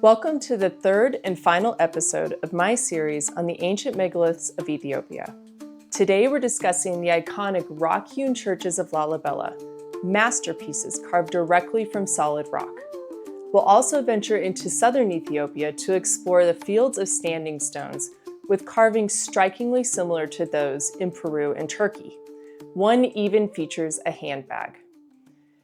Welcome to the third and final episode of my series on the Ancient Megaliths of Ethiopia. Today we're discussing the iconic Rock-Hewn Churches of Lalibela, masterpieces carved directly from solid rock. We'll also venture into southern Ethiopia to explore the fields of standing stones with carvings strikingly similar to those in Peru and Turkey. One even features a handbag.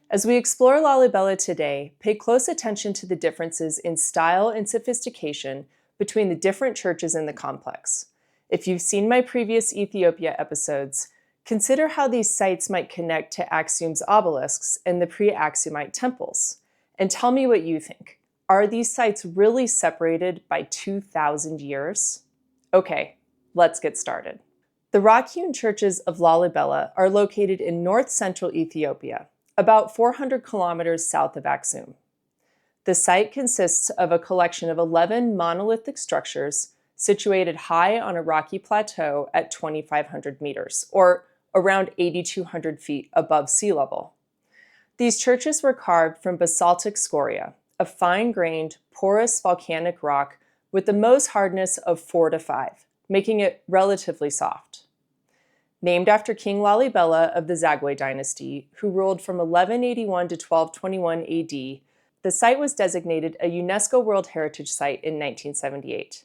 As we explore Lalibela today, pay close attention to the differences in style and sophistication between the different churches in the complex. If you've seen my previous Ethiopia episodes, consider how these sites might connect to Axum's obelisks and the Pre-Axumite temples. And tell me what you think. Are these sites really separated by 2,000 years? Okay, let's get started. The Rock-Hewn Churches of Lalibela are located in north-central Ethiopia, about 400 kilometers south of Axum. The site consists of a collection of 11 monolithic structures situated high on a rocky plateau at 2,500 meters, or around 8,200 feet above sea level. These churches were carved from basaltic scoria, a fine-grained, porous volcanic rock with the Mohs hardness of 4 to 5, making it relatively soft. Named after King Lalibela of the Zagwe dynasty, who ruled from 1181 to 1221 AD, the site was designated a UNESCO World Heritage Site in 1978.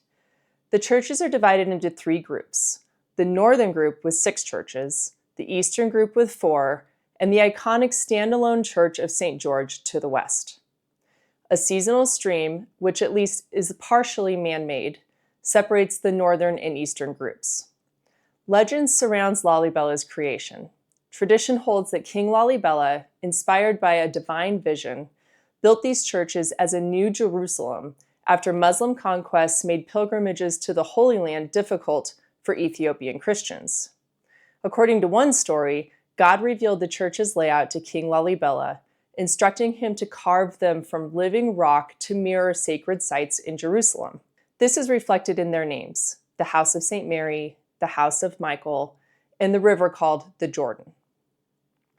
The churches are divided into 3 groups: the northern group with 6 churches, the eastern group with 4, and the iconic standalone Church of St. George to the west. A seasonal stream, which at least is partially man-made, separates the northern and eastern groups. Legend surrounds Lalibela's creation. Tradition holds that King Lalibela, inspired by a divine vision, built these churches as a new Jerusalem after Muslim conquests made pilgrimages to the Holy Land difficult for Ethiopian Christians. According to one story, God revealed the church's layout to King Lalibela, instructing him to carve them from living rock to mirror sacred sites in Jerusalem. This is reflected in their names: the House of St. Mary, the House of Michael, and the river called the Jordan.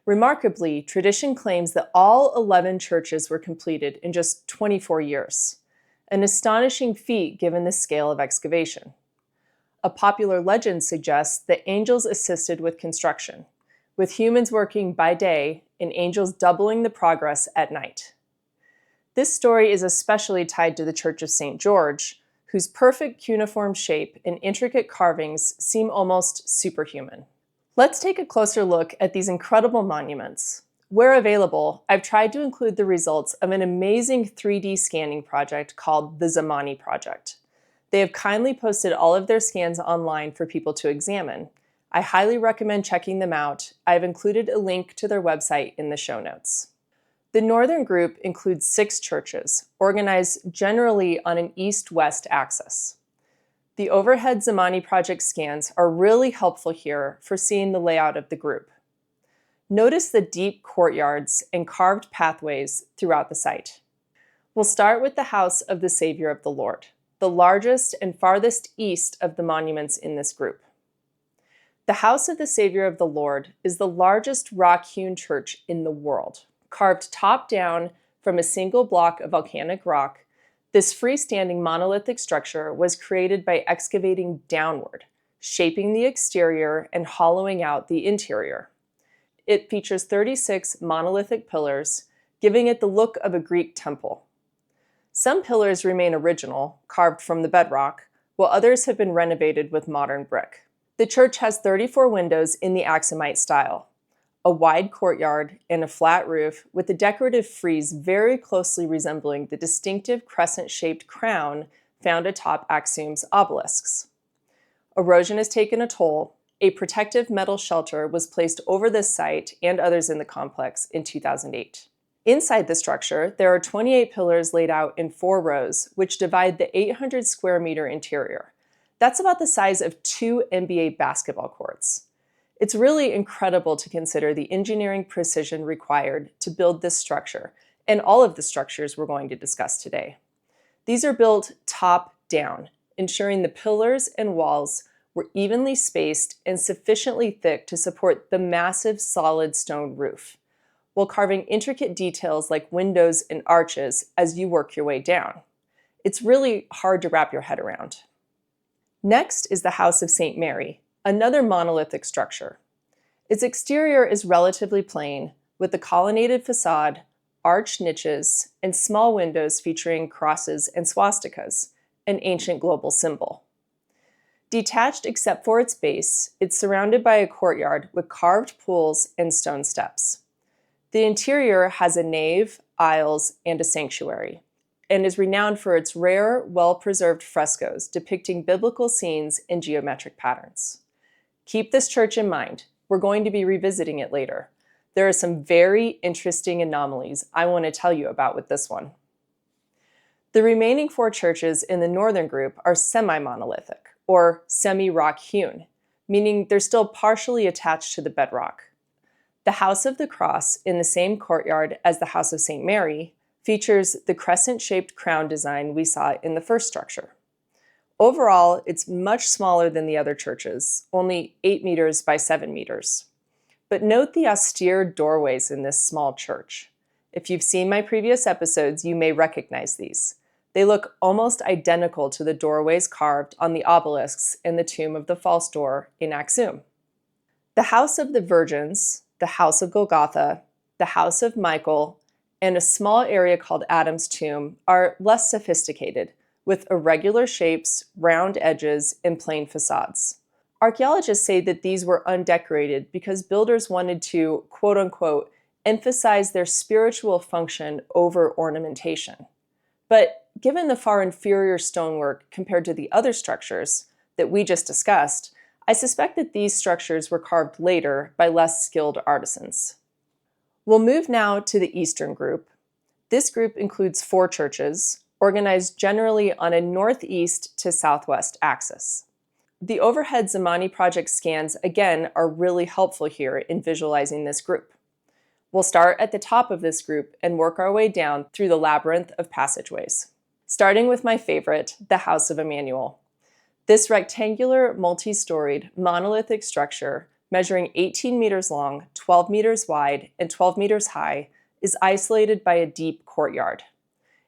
Remarkably, tradition claims that all 11 churches were completed in just 24 years, an astonishing feat given the scale of excavation. A popular legend suggests that angels assisted with construction, with humans working by day and angels doubling the progress at night. This story is especially tied to the Church of St. George, whose perfect cuneiform shape and intricate carvings seem almost superhuman. Let's take a closer look at these incredible monuments. Where available, I've tried to include the results of an amazing 3D scanning project called the Zamani Project. They have kindly posted all of their scans online for people to examine. I highly recommend checking them out. I've included a link to their website in the show notes. The northern group includes 6 churches, organized generally on an east-west axis. The overhead Zamani project scans are really helpful here for seeing the layout of the group. Notice the deep courtyards and carved pathways throughout the site. We'll start with the House of the Savior of the Lord, the largest and farthest east of the monuments in this group. The House of the Savior of the Lord is the largest rock-hewn church in the world. Carved top down from a single block of volcanic rock, this freestanding monolithic structure was created by excavating downward, shaping the exterior and hollowing out the interior. It features 36 monolithic pillars, giving it the look of a Greek temple. Some pillars remain original, carved from the bedrock, while others have been renovated with modern brick. The church has 34 windows in the Axumite style, a wide courtyard, and a flat roof with a decorative frieze very closely resembling the distinctive crescent-shaped crown found atop Axum's obelisks. Erosion has taken a toll. A protective metal shelter was placed over this site and others in the complex in 2008. Inside the structure, there are 28 pillars laid out in 4 rows, which divide the 800 square meter interior. That's about the size of 2 NBA basketball courts. It's really incredible to consider the engineering precision required to build this structure, and all of the structures we're going to discuss today. These are built top down, ensuring the pillars and walls were evenly spaced and sufficiently thick to support the massive solid stone roof, while carving intricate details like windows and arches as you work your way down. It's really hard to wrap your head around. Next is the House of St. Mary, another monolithic structure. Its exterior is relatively plain, with a colonnaded facade, arched niches, and small windows featuring crosses and swastikas, an ancient global symbol. Detached except for its base, it's surrounded by a courtyard with carved pools and stone steps. The interior has a nave, aisles, and a sanctuary, and is renowned for its rare, well-preserved frescoes depicting biblical scenes and geometric patterns. Keep this church in mind. We're going to be revisiting it later. There are some very interesting anomalies I want to tell you about with this one. The remaining 4 churches in the northern group are semi-monolithic, or semi-rock-hewn, meaning they're still partially attached to the bedrock. The House of the Cross, in the same courtyard as the House of St. Mary, features the crescent-shaped crown design we saw in the first structure. Overall, it's much smaller than the other churches, only 8 meters by 7 meters. But note the austere doorways in this small church. If you've seen my previous episodes, you may recognize these. They look almost identical to the doorways carved on the obelisks in the tomb of the false door in Axum. The House of the Virgins, the House of Golgotha, the House of Michael, and a small area called Adam's Tomb are less sophisticated, with irregular shapes, round edges, and plain facades. Archaeologists say that these were undecorated because builders wanted to, quote-unquote, emphasize their spiritual function over ornamentation. But given the far inferior stonework compared to the other structures that we just discussed, I suspect that these structures were carved later by less skilled artisans. We'll move now to the eastern group. This group includes 4 churches, organized generally on a northeast to southwest axis. The overhead Zamani project scans, again, are really helpful here in visualizing this group. We'll start at the top of this group and work our way down through the labyrinth of passageways. Starting with my favorite, the House of Emmanuel. This rectangular, multi-storied, monolithic structure, measuring 18 meters long, 12 meters wide, and 12 meters high, is isolated by a deep courtyard.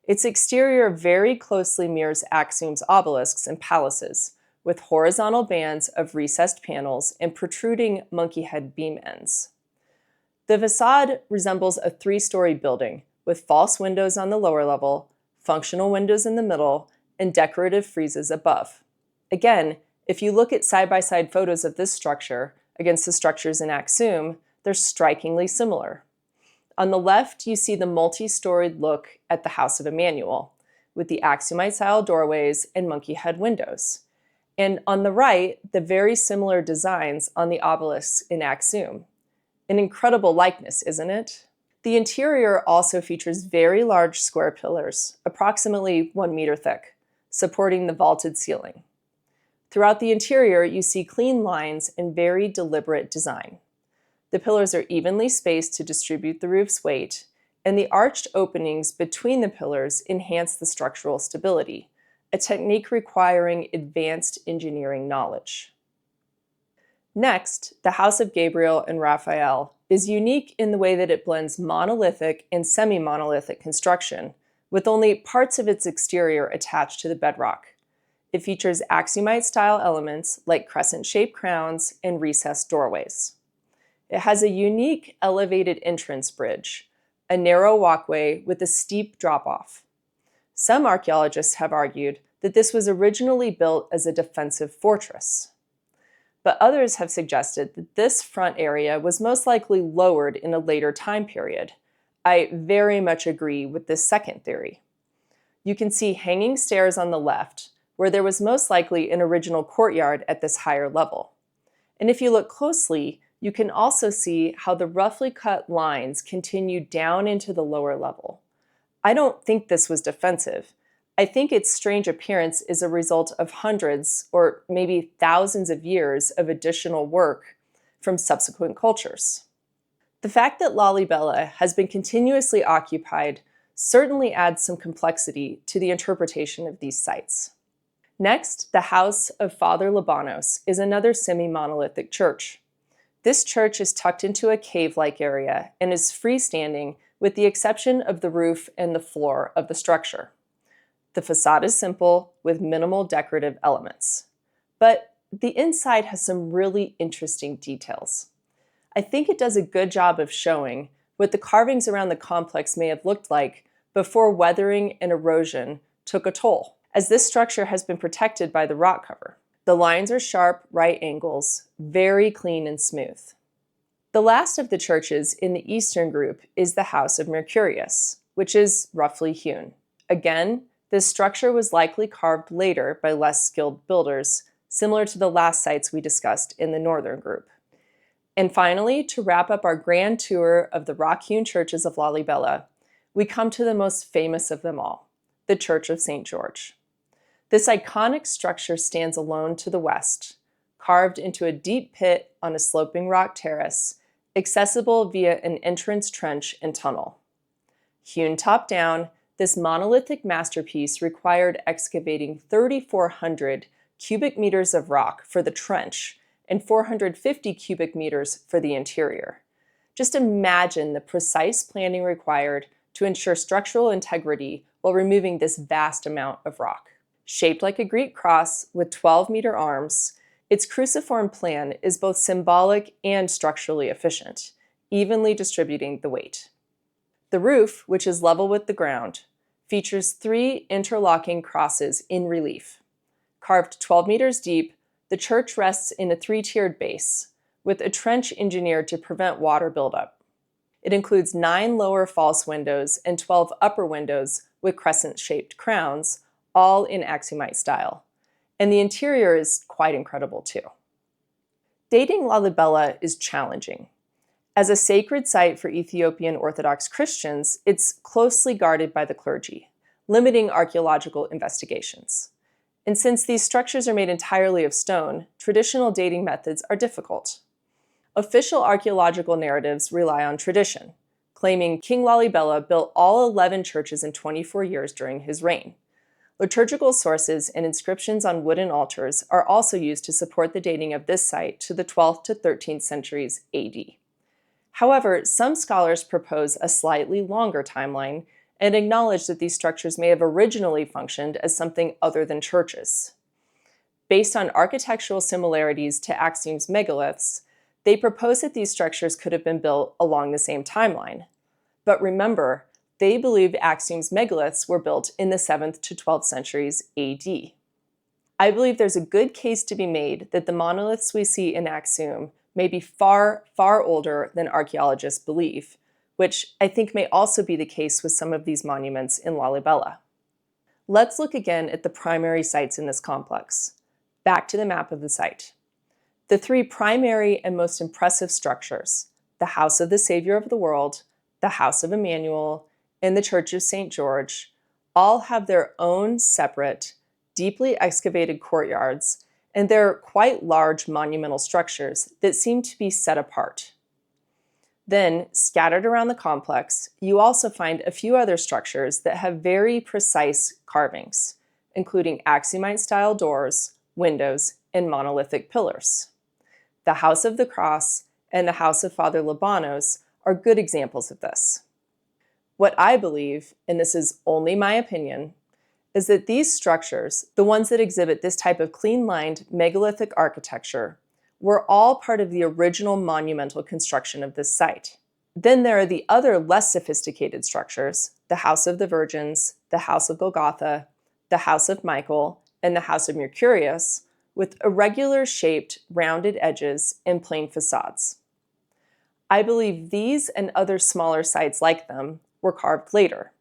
Its exterior very closely mirrors Axum's obelisks and palaces, with horizontal bands of recessed panels and protruding monkey head beam ends. The facade resembles a 3-story building, with false windows on the lower level, functional windows in the middle, and decorative friezes above. Again, if you look at side-by-side photos of this structure against the structures in Axum, they're strikingly similar. On the left, you see the multi-storied look at the House of Emmanuel, with the Axumite-style doorways and monkey head windows. And on the right, the very similar designs on the obelisks in Axum. An incredible likeness, isn't it? The interior also features very large square pillars, approximately 1 meter thick, supporting the vaulted ceiling. Throughout the interior, you see clean lines and very deliberate design. The pillars are evenly spaced to distribute the roof's weight, and the arched openings between the pillars enhance the structural stability, a technique requiring advanced engineering knowledge. Next, the House of Gabriel and Raphael is unique in the way that it blends monolithic and semi-monolithic construction, with only parts of its exterior attached to the bedrock. It features Axumite-style elements like crescent-shaped crowns and recessed doorways. It has a unique elevated entrance bridge, a narrow walkway with a steep drop-off. Some archaeologists have argued that this was originally built as a defensive fortress. But others have suggested that this front area was most likely lowered in a later time period. I very much agree with this second theory. You can see hanging stairs on the left, where there was most likely an original courtyard at this higher level. And if you look closely, you can also see how the roughly cut lines continue down into the lower level. I don't think this was defensive. I think its strange appearance is a result of hundreds or maybe thousands of years of additional work from subsequent cultures. The fact that Lalibela has been continuously occupied certainly adds some complexity to the interpretation of these sites. Next, the House of Father Libanos is another semi-monolithic church. This church is tucked into a cave-like area and is freestanding with the exception of the roof and the floor of the structure. The facade is simple with minimal decorative elements, but the inside has some really interesting details. I think it does a good job of showing what the carvings around the complex may have looked like before weathering and erosion took a toll, as this structure has been protected by the rock cover. The lines are sharp right angles, very clean and smooth. The last of the churches in the eastern group is the House of Mercurius, which is roughly hewn. Again, this structure was likely carved later by less skilled builders, similar to the last sites we discussed in the northern group. And finally, to wrap up our grand tour of the rock-hewn churches of Lalibela, we come to the most famous of them all, the Church of St. George. This iconic structure stands alone to the west, carved into a deep pit on a sloping rock terrace, accessible via an entrance trench and tunnel. Hewn top down, this monolithic masterpiece required excavating 3,400 cubic meters of rock for the trench and 450 cubic meters for the interior. Just imagine the precise planning required to ensure structural integrity while removing this vast amount of rock. Shaped like a Greek cross with 12-meter arms, its cruciform plan is both symbolic and structurally efficient, evenly distributing the weight. The roof, which is level with the ground, features 3 interlocking crosses in relief. Carved 12 meters deep, the church rests in a 3-tiered base, with a trench engineered to prevent water buildup. It includes 9 lower false windows and 12 upper windows with crescent-shaped crowns, all in Axumite style. And the interior is quite incredible too. Dating Lalibela is challenging. As a sacred site for Ethiopian Orthodox Christians, it's closely guarded by the clergy, limiting archaeological investigations. And since these structures are made entirely of stone, traditional dating methods are difficult. Official archaeological narratives rely on tradition, claiming King Lalibela built all 11 churches in 24 years during his reign. Liturgical sources and inscriptions on wooden altars are also used to support the dating of this site to the 12th to 13th centuries AD. However, some scholars propose a slightly longer timeline and acknowledge that these structures may have originally functioned as something other than churches. Based on architectural similarities to Axum's megaliths, they propose that these structures could have been built along the same timeline. But remember, they believe Axum's megaliths were built in the 7th to 12th centuries AD. I believe there's a good case to be made that the monoliths we see in Axum may be far, far older than archaeologists believe, which I think may also be the case with some of these monuments in Lalibela. Let's look again at the primary sites in this complex. Back to the map of the site. The 3 primary and most impressive structures, the House of the Savior of the World, the House of Emmanuel, and the Church of St. George, all have their own separate, deeply excavated courtyards, and they're quite large monumental structures that seem to be set apart. Then, scattered around the complex, you also find a few other structures that have very precise carvings, including Axumite-style doors, windows, and monolithic pillars. The House of the Cross and the House of Father Libanos are good examples of this. What I believe, and this is only my opinion, is that these structures, the ones that exhibit this type of clean-lined megalithic architecture, were all part of the original monumental construction of this site. Then there are the other less sophisticated structures, the House of the Virgins, the House of Golgotha, the House of Michael, and the House of Mercurius, with irregular-shaped, rounded edges and plain facades. I believe these and other smaller sites like them were carved later,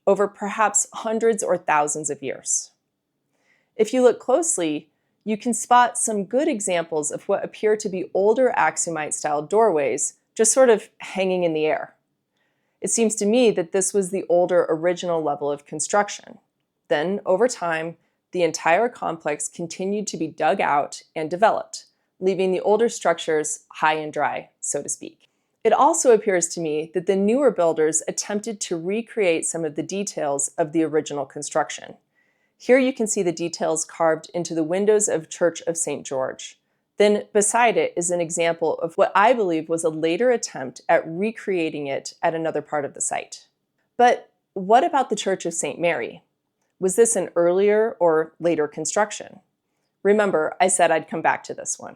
over perhaps hundreds or thousands of years. If you look closely, you can spot some good examples of what appear to be older Axumite-style doorways just sort of hanging in the air. It seems to me that this was the older original level of construction. Then, over time, the entire complex continued to be dug out and developed, leaving the older structures high and dry, so to speak. It also appears to me that the newer builders attempted to recreate some of the details of the original construction. Here you can see the details carved into the windows of Church of St. George. Then beside it is an example of what I believe was a later attempt at recreating it at another part of the site. But what about the Church of St. Mary? Was this an earlier or later construction? Remember, I said I'd come back to this one.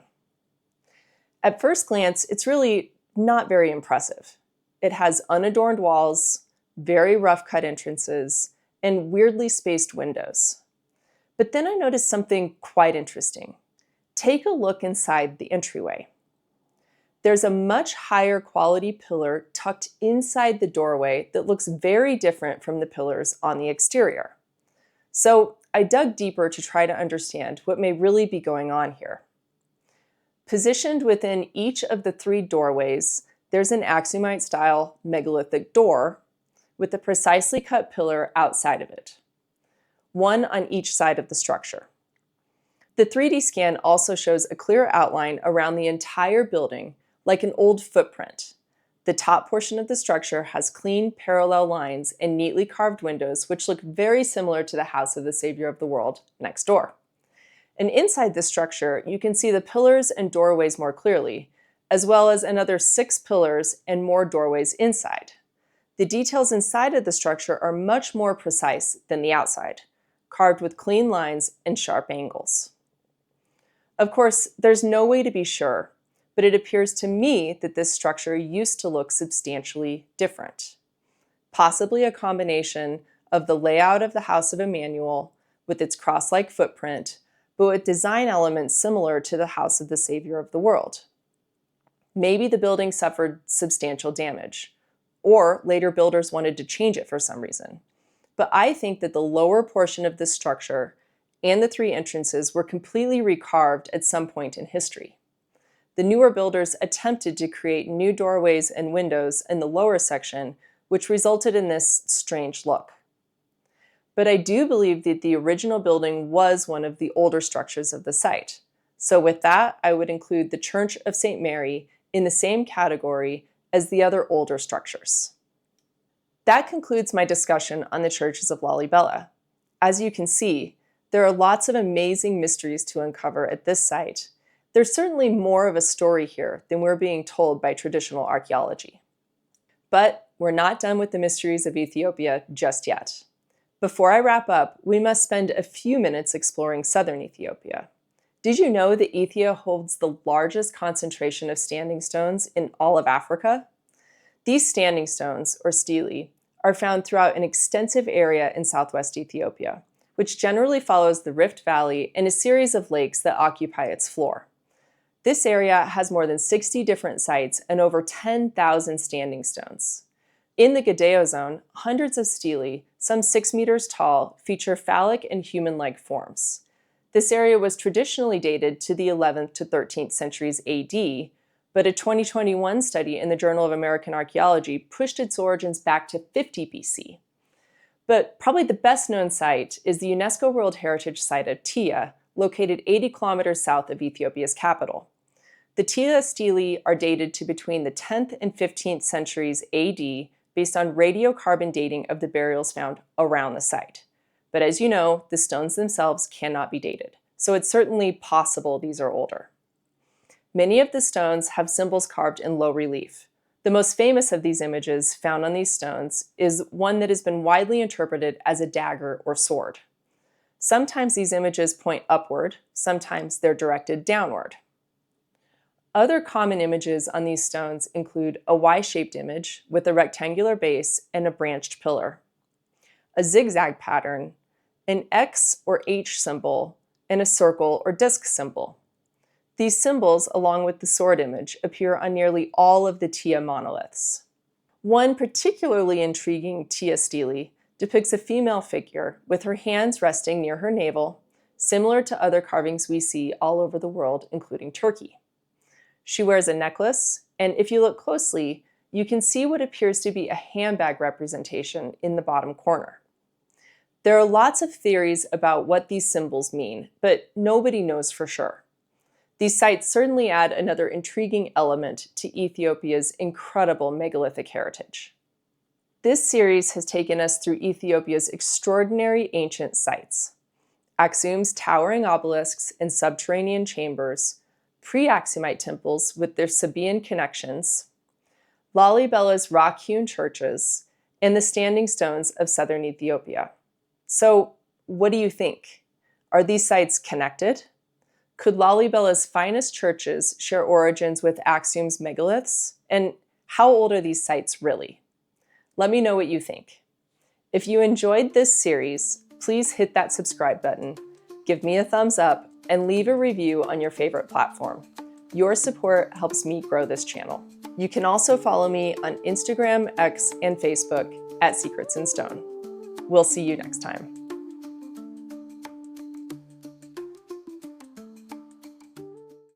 At first glance, it's really not very impressive. It has unadorned walls, very rough-cut entrances, and weirdly spaced windows. But then I noticed something quite interesting. Take a look inside the entryway. There's a much higher quality pillar tucked inside the doorway that looks very different from the pillars on the exterior. So I dug deeper to try to understand what may really be going on here. Positioned within each of the 3 doorways, there's an Axumite-style megalithic door with a precisely cut pillar outside of it, one on each side of the structure. The 3D scan also shows a clear outline around the entire building, like an old footprint. The top portion of the structure has clean parallel lines and neatly carved windows, which look very similar to the house of the Savior of the world next door. And inside the structure, you can see the pillars and doorways more clearly, as well as another 6 pillars and more doorways inside. The details inside of the structure are much more precise than the outside, carved with clean lines and sharp angles. Of course, there's no way to be sure, but it appears to me that this structure used to look substantially different. Possibly a combination of the layout of the House of Emmanuel with its cross-like footprint, but with design elements similar to the House of the Savior of the world. Maybe the building suffered substantial damage, or later builders wanted to change it for some reason. But I think that the lower portion of this structure and the 3 entrances were completely recarved at some point in history. The newer builders attempted to create new doorways and windows in the lower section, which resulted in this strange look. But I do believe that the original building was one of the older structures of the site. So with that, I would include the Church of St. Mary in the same category as the other older structures. That concludes my discussion on the churches of Lalibela. As you can see, there are lots of amazing mysteries to uncover at this site. There's certainly more of a story here than we're being told by traditional archaeology. But we're not done with the mysteries of Ethiopia just yet. Before I wrap up, we must spend a few minutes exploring southern Ethiopia. Did you know that Ethiopia holds the largest concentration of standing stones in all of Africa? These standing stones, or stelae, are found throughout an extensive area in southwest Ethiopia, which generally follows the Rift Valley and a series of lakes that occupy its floor. This area has more than 60 different sites and over 10,000 standing stones. In the Gedeo zone, hundreds of stelae, some 6 meters tall, feature phallic and human-like forms. This area was traditionally dated to the 11th to 13th centuries AD, but a 2021 study in the Journal of American Archaeology pushed its origins back to 50 BC. But probably the best-known site is the UNESCO World Heritage Site of Tia, located 80 kilometers south of Ethiopia's capital. The Tia stelae are dated to between the 10th and 15th centuries AD based on radiocarbon dating of the burials found around the site. But as you know, the stones themselves cannot be dated, so it's certainly possible these are older. Many of the stones have symbols carved in low relief. The most famous of these images found on these stones is one that has been widely interpreted as a dagger or sword. Sometimes these images point upward, sometimes they're directed downward. Other common images on these stones include a Y-shaped image with a rectangular base and a branched pillar, a zigzag pattern, an X or H symbol, and a circle or disc symbol. These symbols, along with the sword image, appear on nearly all of the Tia monoliths. One particularly intriguing Tia stele depicts a female figure with her hands resting near her navel, similar to other carvings we see all over the world, including Turkey. She wears a necklace, and if you look closely, you can see what appears to be a handbag representation in the bottom corner. There are lots of theories about what these symbols mean, but nobody knows for sure. These sites certainly add another intriguing element to Ethiopia's incredible megalithic heritage. This series has taken us through Ethiopia's extraordinary ancient sites: Axum's towering obelisks and subterranean chambers, Pre-Axumite temples with their Sabaean connections, Lalibela's rock-hewn churches, and the standing stones of southern Ethiopia. So, What do you think? Are these sites connected? Could Lalibela's finest churches share origins with Axum's megaliths? And how old are these sites really? Let me know what you think. If you enjoyed this series, please hit that subscribe button, give me a thumbs up, and leave a review on your favorite platform. Your support helps me grow this channel. You can also follow me on Instagram, X, and Facebook at Secrets in Stone. We'll see you next time.